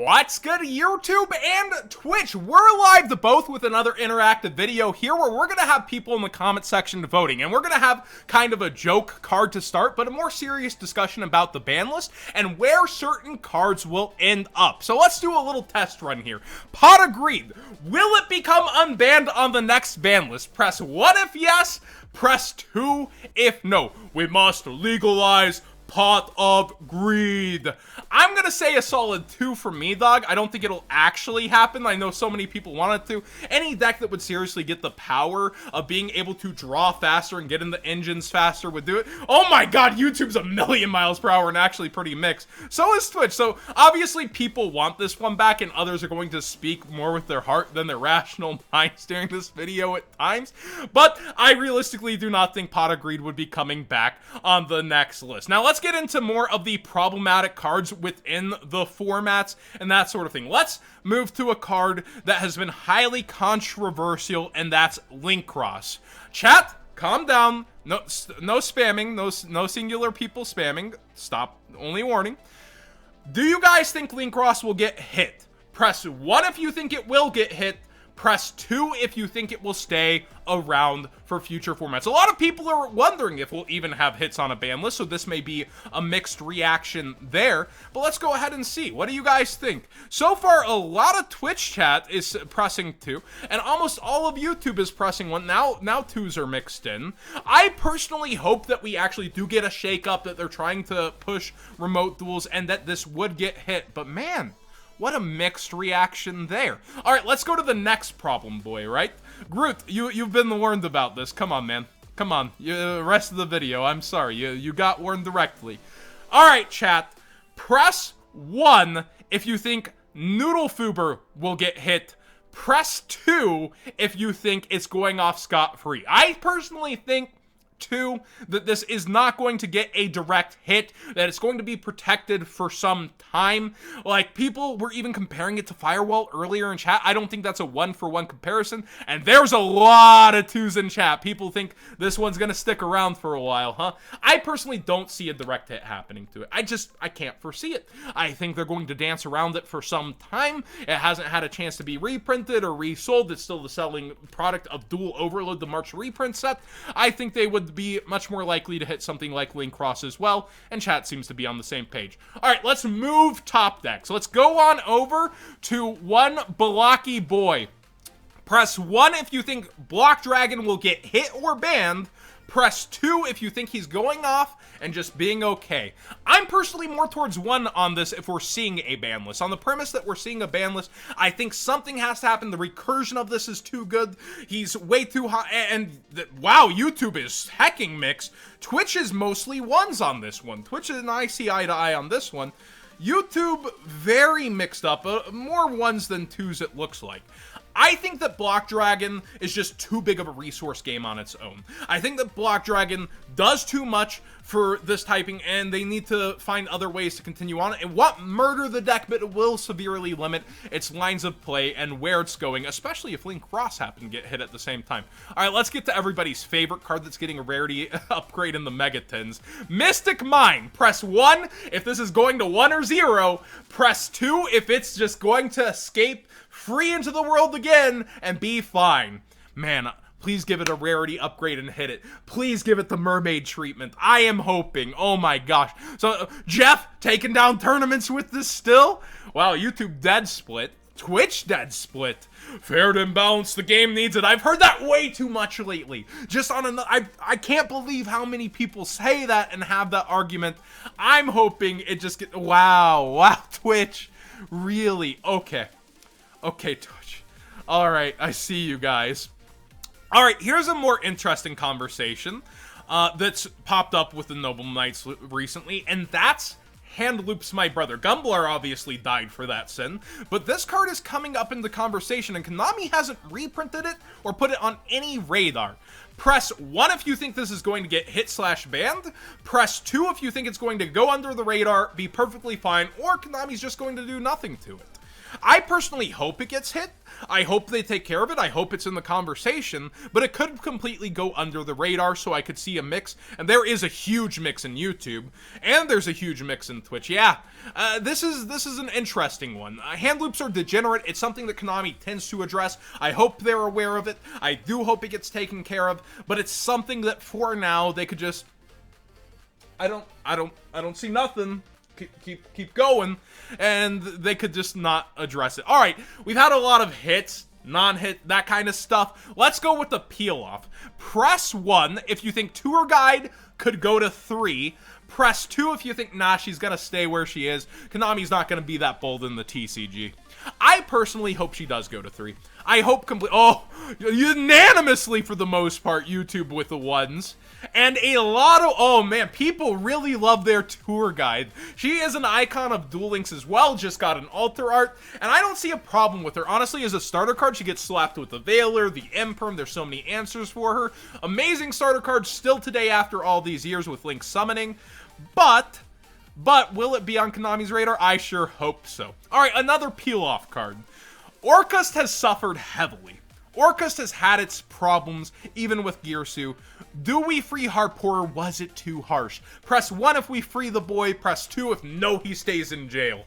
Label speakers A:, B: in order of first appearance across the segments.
A: What's good, YouTube and Twitch? We're live to both with another interactive video here where we're going to have people in the comment section voting, and we're going to have kind of a joke card to start, but a more serious discussion about the ban list and where certain cards will end up. So let's do a little test run here. Pot of Greed. Will it become unbanned on the next ban list? Press 1 if yes, press 2 if no. We must legalize Pot of Greed. I'm gonna say a solid 2 for me, dog. I don't think it'll actually happen. I know so many people want it to. Any deck that would seriously get the power of being able to draw faster and get in the engines faster would do it. Oh my god, YouTube's a million miles per hour and actually pretty mixed. So is Twitch. So obviously people want this one back, and others are going to speak more with their heart than their rational minds during this video at times. But I realistically do not think Pot of Greed would be coming back on the next list. Now let's get into more of the problematic cards within the formats and that sort of thing. Let's move to a card that has been highly controversial, and that's Link Cross. Chat, calm down. No spamming. No singular people spamming. Stop. Only warning. Do you guys think Link Cross will get hit? Press 1 if you think it will get hit. Press 2 if you think it will stay around for future formats. A lot of people are wondering if we'll even have hits on a ban list, so this may be a mixed reaction there. But let's go ahead and see. What do you guys think? So far, a lot of Twitch chat is pressing 2, and almost all of YouTube is pressing 1. Now 2s are mixed in. I personally hope that we actually do get a shake-up, that they're trying to push remote duels, and that this would get hit. But man, what a mixed reaction there. All right, let's go to the next problem, boy, right? Groot, you've been warned about this. Come on, man. Come on. Rest of the video, I'm sorry. You got warned directly. All right, chat. Press 1 if you think Noodlefuber will get hit. Press 2 if you think it's going off scot-free. I personally think 2, that this is not going to get a direct hit, that it's going to be protected for some time. Like, people were even comparing it to Firewall earlier in chat. I don't think that's a 1-for-1 comparison, and there's a lot of 2s in chat. People think this one's gonna stick around for a while, huh? I personally don't see a direct hit happening to it. I can't foresee it. I think they're going to dance around it for some time. It hasn't had a chance to be reprinted or resold. It's still the selling product of Dual Overload, the March reprint set. I think they would be much more likely to hit something like Link Cross as well, and chat seems to be on the same page. All right, let's move top decks. Let's go on over to one blocky boy. Press 1 if you think Block Dragon will get hit or banned. Press 2 if you think he's going off and just being okay. I'm personally more towards 1 on this if we're seeing a ban list. On the premise that we're seeing a ban list, I think something has to happen. The recursion of this is too good. He's way too high, and wow, YouTube is hecking mixed. Twitch is mostly 1s on this one. Twitch and I see eye to eye on this one. YouTube, very mixed up. More 1s than 2s, it looks like. I think that Block Dragon is just too big of a resource game on its own. I think that Block Dragon does too much for this typing, and they need to find other ways to continue on. It won't murder the deck, but it will severely limit its lines of play and where it's going, especially if Link Cross happen to get hit at the same time. All right, let's get to everybody's favorite card that's getting a rarity upgrade in the Megatins. Mystic Mine. Press 1 if this is going to 1 or 0. Press 2 if it's just going to escape free into the world again and be fine. Man, please give it a rarity upgrade and hit it. Please give it the mermaid treatment. I am hoping. Oh my gosh. So, Jeff taking down tournaments with this still? Wow, YouTube dead split. Twitch dead split. Fair and balanced, the game needs it. I've heard that way too much lately. Just on another, I can't believe how many people say that and have that argument. I'm hoping it just get, wow, Twitch. Really? Okay, Twitch. All right, I see you guys. All right, here's a more interesting conversation that's popped up with the Noble Knights recently, and that's Hand Loops My Brother. Gumblar obviously died for that sin, but this card is coming up in the conversation, and Konami hasn't reprinted it or put it on any radar. Press 1 if you think this is going to get hit/banned. Press 2 if you think it's going to go under the radar, be perfectly fine, or Konami's just going to do nothing to it. I personally hope it gets hit. I hope they take care of it. I hope it's in the conversation, but it could completely go under the radar, so I could see a mix. And there is a huge mix in YouTube, and there's a huge mix in Twitch. Yeah, this is an interesting one. Hand loops are degenerate. It's something that Konami tends to address. I hope they're aware of it. I do hope it gets taken care of, but it's something that for now they could just. I don't see nothing. Keep going, and they could just not address it. All right, we've had a lot of hits, non-hit, that kind of stuff. Let's go with the peel-off. Press 1 if you think tour guide could go to 3. Press 2 if you think, nah, she's gonna stay where she is. Konami's not gonna be that bold in the TCG. I personally hope she does go to 3. I hope unanimously for the most part, YouTube with the ones. And a lot of, oh man, people really love their tour guide. She is an icon of Duel Links as well, just got an alter art, and I don't see a problem with her. Honestly, as a starter card, she gets slapped with the Veiler, the Imperm, there's so many answers for her. Amazing starter card still today after all these years with Link summoning, but will it be on Konami's radar? I sure hope so. Alright, another peel-off card. Orcust has suffered heavily. Orcust has had its problems, even with Gearsu. Do we free Harpoor? Was it too harsh? Press 1 if we free the boy. Press 2 if no, he stays in jail.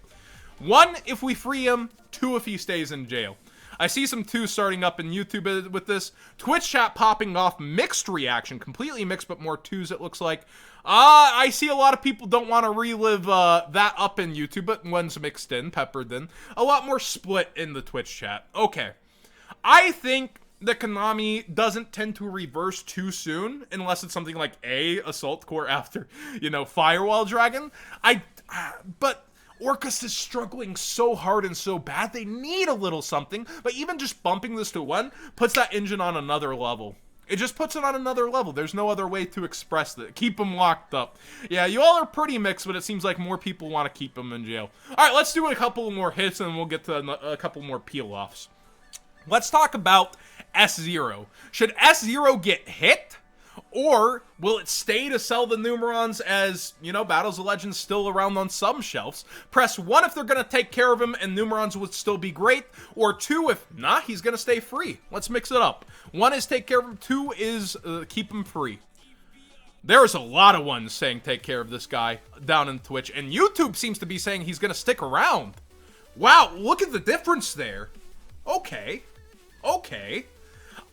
A: 1 if we free him. 2 if he stays in jail. I see some 2s starting up in YouTube with this. Twitch chat popping off. Mixed reaction. Completely mixed, but more 2s it looks like. I see a lot of people don't want to relive that up in YouTube, but one's mixed in, peppered in. A lot more split in the Twitch chat. Okay. I think that Konami doesn't tend to reverse too soon, unless it's something like Assault Core after, you know, Firewall Dragon. But Orcust is struggling so hard and so bad, they need a little something, but even just bumping this to 1 puts that engine on another level. It just puts it on another level. There's no other way to express that. Keep them locked up. Yeah, you all are pretty mixed, but it seems like more people want to keep them in jail. Alright, let's do a couple more hits, and we'll get to a couple more peel-offs. Let's talk about S0. Should S0 get hit? Or will it stay to sell the Numerons as, you know, Battles of Legends still around on some shelves? Press 1 if they're going to take care of him and Numerons would still be great. Or 2 if not, he's going to stay free. Let's mix it up. 1 is take care of him. 2 is keep him free. There's a lot of ones saying take care of this guy down in Twitch. And YouTube seems to be saying he's going to stick around. Wow, look at the difference there. Okay. Okay.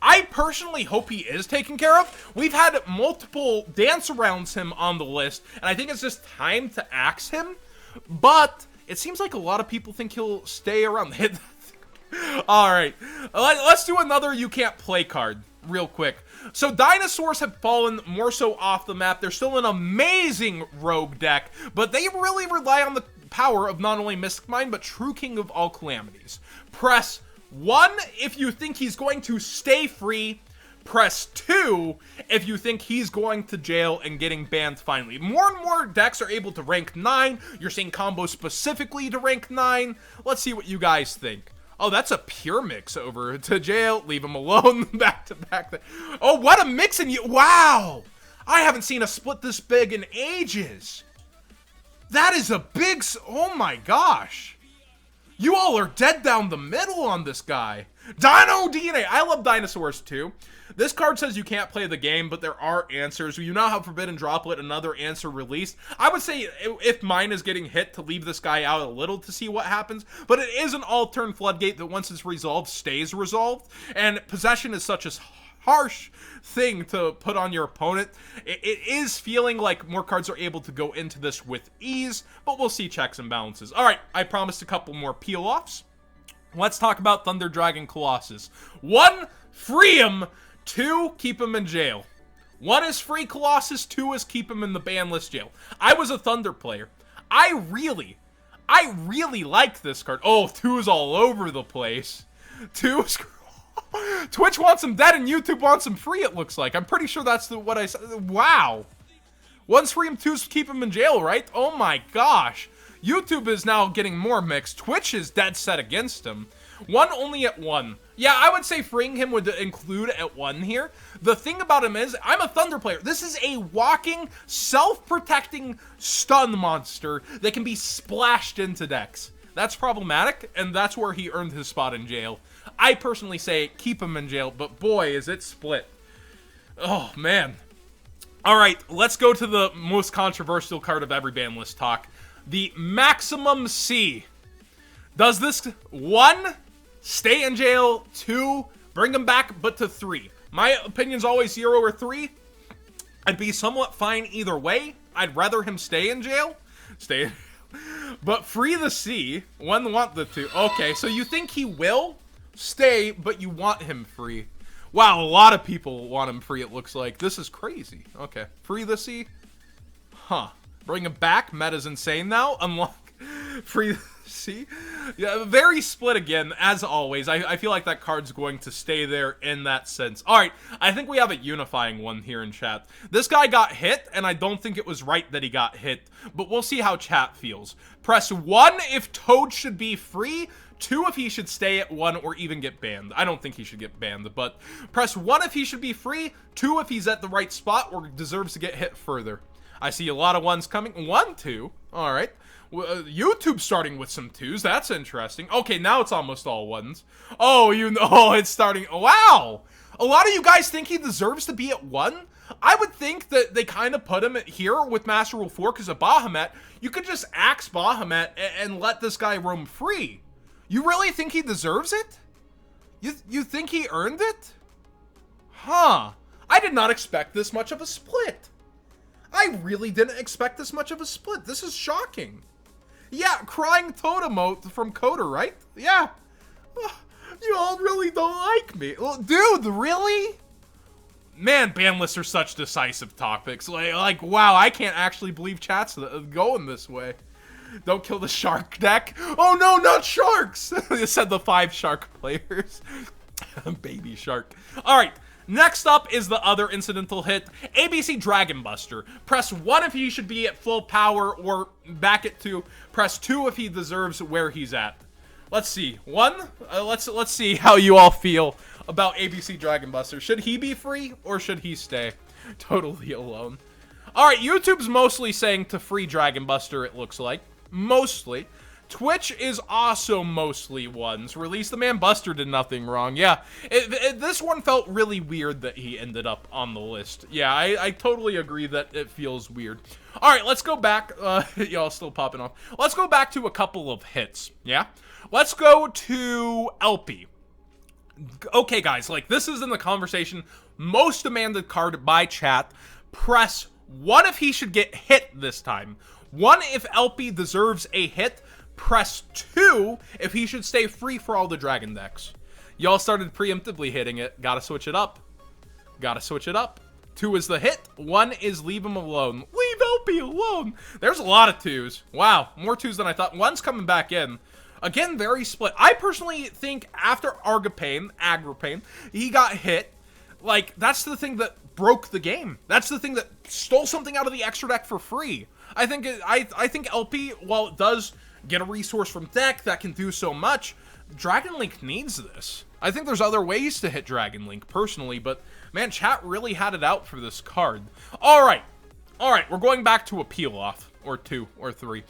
A: I personally hope he is taken care of. We've had multiple dance-arounds him on the list, and I think it's just time to axe him. But it seems like a lot of people think he'll stay around. Alright, let's do another you can't play card real quick. So dinosaurs have fallen more so off the map. They're still an amazing rogue deck, but they really rely on the power of not only Mystic Mine, but True King of all Calamities. Press 1 if you think he's going to stay free. Press 2 if you think he's going to jail and getting banned finally. More and more decks are able to rank 9. You're seeing combos specifically to rank 9. Let's see what you guys think. Oh, that's a pure mix over to jail. Leave him alone. Back to back. Oh, what a mix in you. Wow. I haven't seen a split this big in ages. That is a big. Oh my gosh. You all are dead down the middle on this guy. Dino DNA. I love dinosaurs too. This card says you can't play the game, but there are answers. You now have Forbidden Droplet, another answer released. I would say if mine is getting hit, to leave this guy out a little to see what happens. But it is an all-turn Floodgate that once it's resolved, stays resolved. And Possession is such a harsh thing to put on your opponent. It is feeling like more cards are able to go into this with ease, but we'll see checks and balances. All right, I promised a couple more peel-offs. Let's talk about Thunder Dragon Colossus. 1, free him. 2, keep him in jail. 1 is free Colossus, 2 is keep him in the Banlist jail. I was a Thunder player. I really like this card. Oh, 2 is all over the place. 2 is... Twitch wants him dead and YouTube wants him free, it looks like. I'm pretty sure that's what I said. Wow. 1's free him, 2's keep him in jail, right? Oh my gosh. YouTube is now getting more mixed. Twitch is dead set against him. 1 only at 1. Yeah, I would say freeing him would include at 1 here. The thing about him is, I'm a Thunder player. This is a walking, self-protecting stun monster that can be splashed into decks. That's problematic, and that's where he earned his spot in jail. I personally say keep him in jail, but boy, is it split. Oh, man. All right, let's go to the most controversial card of every ban list talk. The Maximum C. Does this, 1, stay in jail, 2, bring him back, but to 3? My opinion's always 0 or 3. I'd be somewhat fine either way. I'd rather him stay in jail. But free the C. 1 want the 2. Okay, so you think he will stay, but you want him free. Wow, a lot of people want him free, it looks like. This is crazy. Okay, free the C. Huh. Bring him back. Meta's insane now. Unlock. Free the C. Yeah, very split again, as always. I feel like that card's going to stay there in that sense. Alright, I think we have a unifying one here in chat. This guy got hit, and I don't think it was right that he got hit, but we'll see how chat feels. Press 1 if Toad should be free. 2 if he should stay at 1 or even get banned. I don't think he should get banned, but press 1 if he should be free, 2 if he's at the right spot or deserves to get hit further. I see a lot of 1s coming. 1, 2. All right. YouTube starting with some 2s. That's interesting. Okay, now it's almost all 1s. Oh, it's starting. Wow. A lot of you guys think he deserves to be at 1? I would think that they kind of put him here with Master Rule 4 because of Bahamut. You could just axe Bahamut and let this guy roam free. You really think he deserves it? You think he earned it? Huh. I did not expect this much of a split. I really didn't expect this much of a split. This is shocking. Yeah, crying toad emote from Coder, right? Yeah. You all really don't like me. Well, dude, really? Man, ban lists are such decisive topics. Like, wow, I can't actually believe chat's going this way. Don't kill the shark deck. Oh no, not sharks! They said the 5 shark players. Baby shark. Alright, next up is the other incidental hit. ABC Dragon Buster. Press 1 if he should be at full power or back at 2. Press 2 if he deserves where he's at. Let's see. 1, let's see how you all feel about ABC Dragon Buster. Should he be free or should he stay totally alone? Alright, YouTube's mostly saying to free Dragon Buster, it looks like. Mostly. Twitch is also mostly 1s. Release the Man Buster did nothing wrong. Yeah, this one felt really weird that he ended up on the list. Yeah, I totally agree that it feels weird. Alright, let's go back. Y'all still popping off. Let's go back to a couple of hits. Yeah? Let's go to LP. Okay, guys, like, this is in the conversation. Most demanded card by chat. Press 1 if he should get hit this time. 1 if LP deserves a hit. Press 2 if he should stay free for all the dragon decks. Y'all started preemptively hitting it. Gotta switch it up. Gotta switch it up. 2 is the hit. 1 is leave him alone. Leave LP alone. There's a lot of 2s. Wow, more 2s than I thought. 1's coming back in. Again, very split. I personally think after Agripane, he got hit. Like, that's the thing that broke the game. That's the thing that stole something out of the extra deck for free. I think LP, while it does get a resource from deck that can do so much, Dragon Link needs this. I think there's other ways to hit Dragon Link, personally, but, man, chat really had it out for this card. Alright, we're going back to a peel-off, or 2, or 3.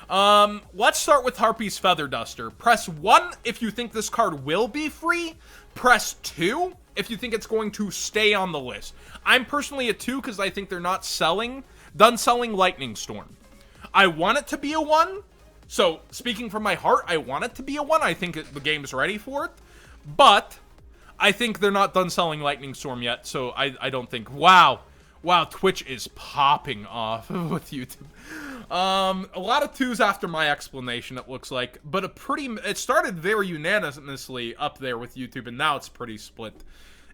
A: Let's start with Harpy's Feather Duster. Press 1 if you think this card will be free. Press 2 if you think it's going to stay on the list. I'm personally a 2 because I think they're not done selling Lightning Storm. I want it to be a 1. So, speaking from my heart, I want it to be a 1. I think the game's ready for it. But I think they're not done selling Lightning Storm yet, so I don't think... Wow, Twitch is popping off with YouTube. A lot of 2s after my explanation, it looks like. But it started very unanimously up there with YouTube, and now it's pretty split.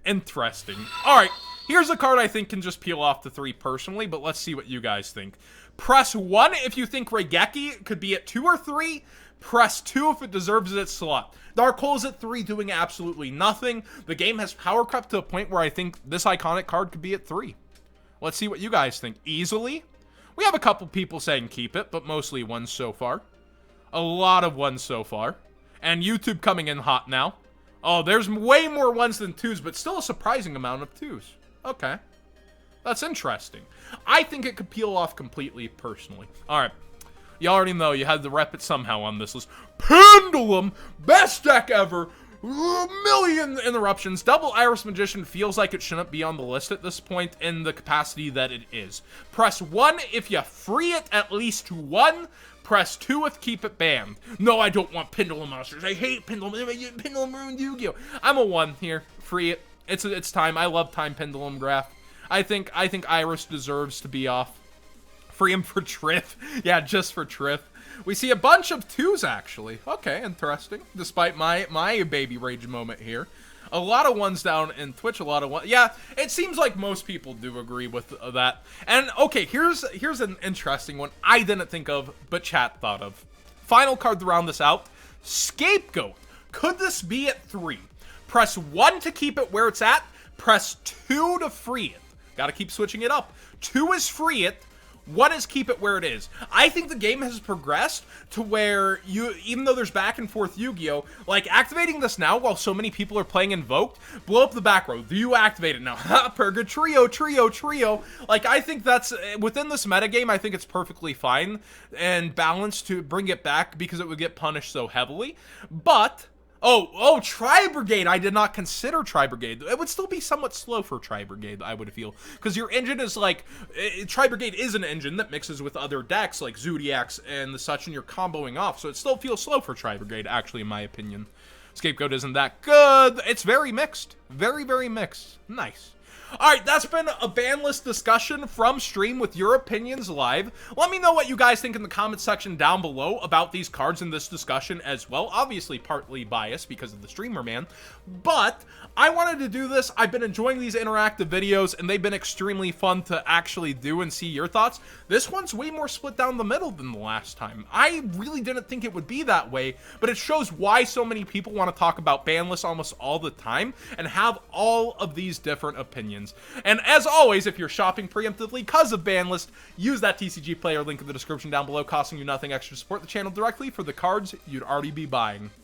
A: Interesting. Alright, here's a card I think can just peel off the 3 personally, but let's see what you guys think. Press 1 if you think Regeki could be at 2 or 3. Press 2 if it deserves its slot. Dark Hole's at 3 doing absolutely nothing. The game has power crept to a point where I think this iconic card could be at 3. Let's see what you guys think. Easily? We have a couple people saying keep it, but mostly 1s so far. A lot of 1s so far. And YouTube coming in hot now. Oh, there's way more 1s than 2s, but still a surprising amount of 2s. Okay. That's interesting. I think it could peel off completely, personally. Alright. You already know you had to rep it somehow on this list. Pendulum, best deck ever. Million interruptions. Double Iris Magician feels like it shouldn't be on the list at this point in the capacity that it is. Press 1 if you free it at least to 1. Press 2 if keep it banned. No, I don't want Pendulum monsters. I hate Pendulum. Pendulum ruined Yu-Gi-Oh! I'm a 1 here. Free it. It's time. I love Time Pendulum Graph. I think Iris deserves to be off. Free him for Trith. Yeah, just for Trith. We see a bunch of 2s, actually. Okay, interesting. Despite my baby rage moment here. A lot of 1s down in Twitch, a lot of 1s. Yeah, it seems like most people do agree with that. And, okay, here's an interesting one I didn't think of, but chat thought of. Final card to round this out. Scapegoat. Could this be at 3? Press 1 to keep it where it's at. Press 2 to free it. Gotta keep switching it up. 2 is free it. 1 is keep it where it is. I think the game has progressed to where even though there's back and forth Yu-Gi-Oh, like activating this now while so many people are playing Invoked, blow up the back row. Do you activate it now? Ha, Purga, trio. Like, I think that's, within this metagame, I think it's perfectly fine and balanced to bring it back because it would get punished so heavily. But Oh, Tri-Brigade. I did not consider Tri-Brigade. It would still be somewhat slow for Tri-Brigade, I would feel. Because your engine is like... Tri-Brigade is an engine that mixes with other decks, like Zodiacs and the such, and you're comboing off. So it still feels slow for Tri-Brigade, actually, in my opinion. Scapegoat isn't that good. It's very mixed. Very, very mixed. Nice. Alright, that's been a ban list discussion from stream with your opinions live. Let me know what you guys think in the comment section down below about these cards in this discussion as well. Obviously, partly biased because of the streamer man. But I wanted to do this. I've been enjoying these interactive videos, and they've been extremely fun to actually do and see your thoughts. This one's way more split down the middle than the last time. I really didn't think it would be that way, but it shows why so many people want to talk about ban lists almost all the time and have all of these different opinions. And as always, if you're shopping preemptively because of Banlist, use that TCG player link in the description down below, costing you nothing extra to support the channel directly for the cards you'd already be buying.